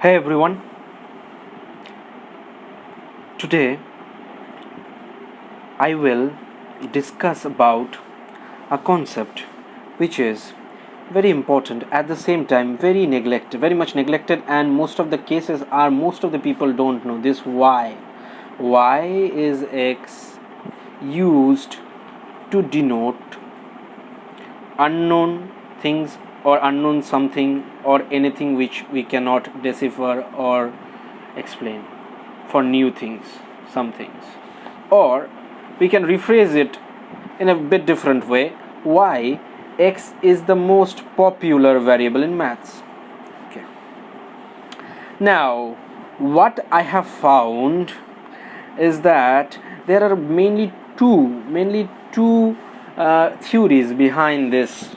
Hey everyone, today I will discuss about a concept which is very important, at the same time very much neglected, and most of the cases are most of the people don't know this. Why is X used to denote unknown things or unknown something or anything which we cannot decipher or explain for new things, some things? Or we can rephrase it in a bit different way: why X is the most popular variable in maths. Okay. Now, what I have found is that there are mainly two theories behind this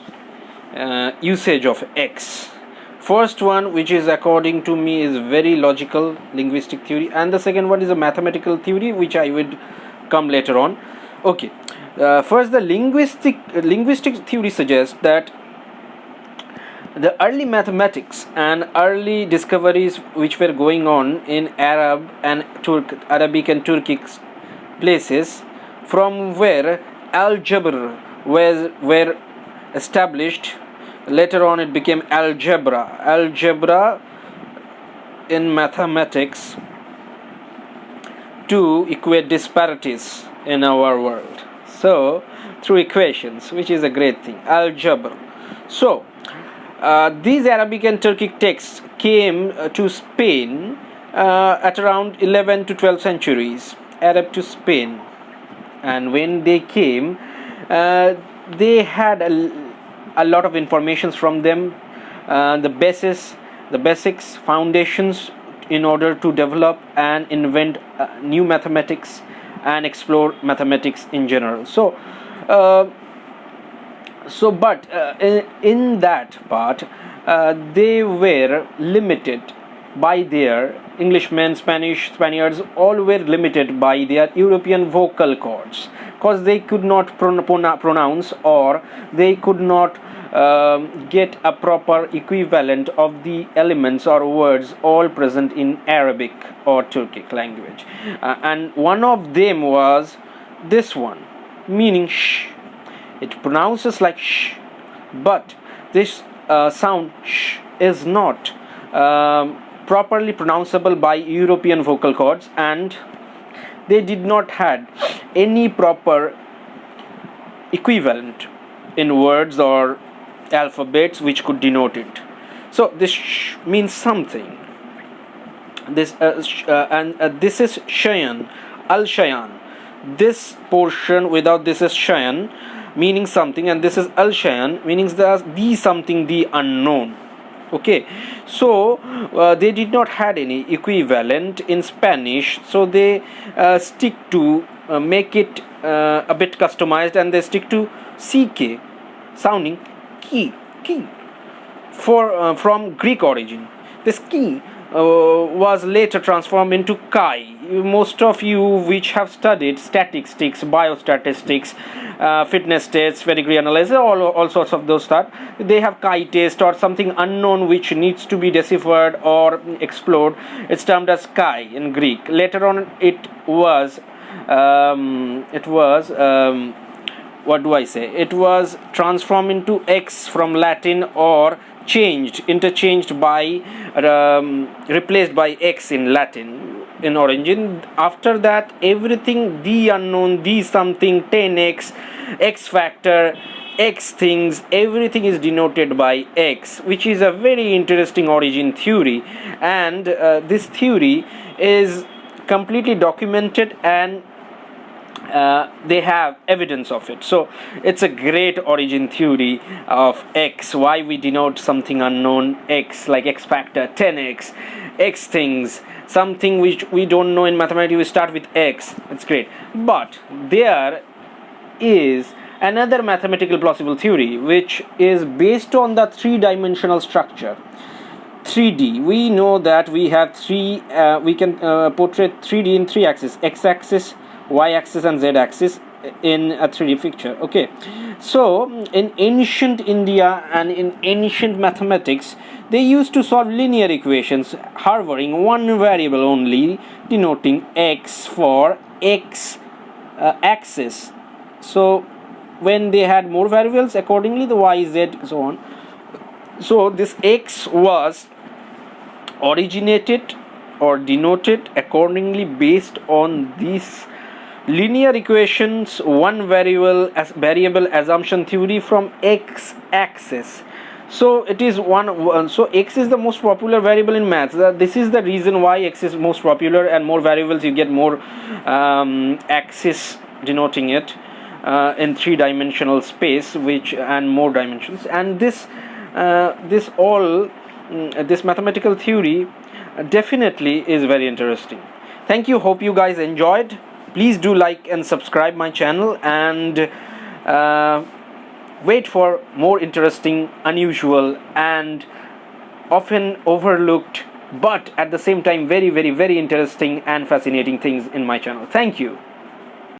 usage of X. First one, which is according to me is very logical, linguistic theory, and the second one is a mathematical theory, which I would come later on. Okay. First, the linguistic theory suggests that the early mathematics and early discoveries which were going on in Arabic and Turkic places, from where algebra were established. Later on it became algebra in mathematics to equate disparities in our world, so through equations, which is a great thing, algebra. So these Arabic and Turkic texts came to Spain at around 11th to 12th centuries, Arab to Spain. And when they came, they had a lot of informations from them, the basics, foundations, in order to develop and invent new mathematics and explore mathematics in general. But in that part, they were limited by their Englishmen, Spaniards, all were limited by their European vocal cords, because they could not pronounce, or they could not get a proper equivalent of the elements or words all present in Arabic or Turkic language. And one of them was this one, meaning sh. It pronounces like sh, but this sound sh is not properly pronounceable by European vocal cords, and they did not had any proper equivalent in words or alphabets which could denote it. So this sh means something. This this is shayan, al-shayan. This portion without this is shayan, meaning something, and this is al-shayan, meaning the something, the unknown. Okay, so they did not had any equivalent in Spanish, so they stick to make it a bit customized, and they stick to ck sounding key for from Greek origin. This key was later transformed into chi. Most of you which have studied statistics, biostatistics, fitness tests, pedigree analysis, all sorts of those stuff, they have chi test or something unknown which needs to be deciphered or explored. It's termed as chi in Greek. Later on it was what do I say? It was transformed into X from Latin, or interchanged by replaced by X in Latin in origin. After that, everything, the unknown, the something, 10x, X factor, X things, everything is denoted by X, which is a very interesting origin theory. And this theory is completely documented, and they have evidence of it. So it's a great origin theory of X, why we denote something unknown, X, like X factor, 10x, X things, something which we don't know in mathematics, we start with X. It's great. But there is another mathematical plausible theory which is based on the three-dimensional structure, 3D. We know that we have we can portray 3D in three axes: X-axis, Y-axis and Z-axis. in a 3D picture. Okay, so in ancient India and in ancient mathematics, they used to solve linear equations harboring one variable only, denoting x for x axis. So when they had more variables, accordingly the y, z, so on. So this x was originated or denoted accordingly based on these linear equations, one variable assumption theory from x axis. So it is so x is the most popular variable in maths. This is the reason why x is most popular, and more variables you get more axis denoting it in three-dimensional space, which and more dimensions. And this mathematical theory definitely is very interesting. Thank you. Hope you guys enjoyed. Please do like and subscribe my channel, and wait for more interesting, unusual, and often overlooked, but at the same time very, very, very interesting and fascinating things in my channel. Thank you.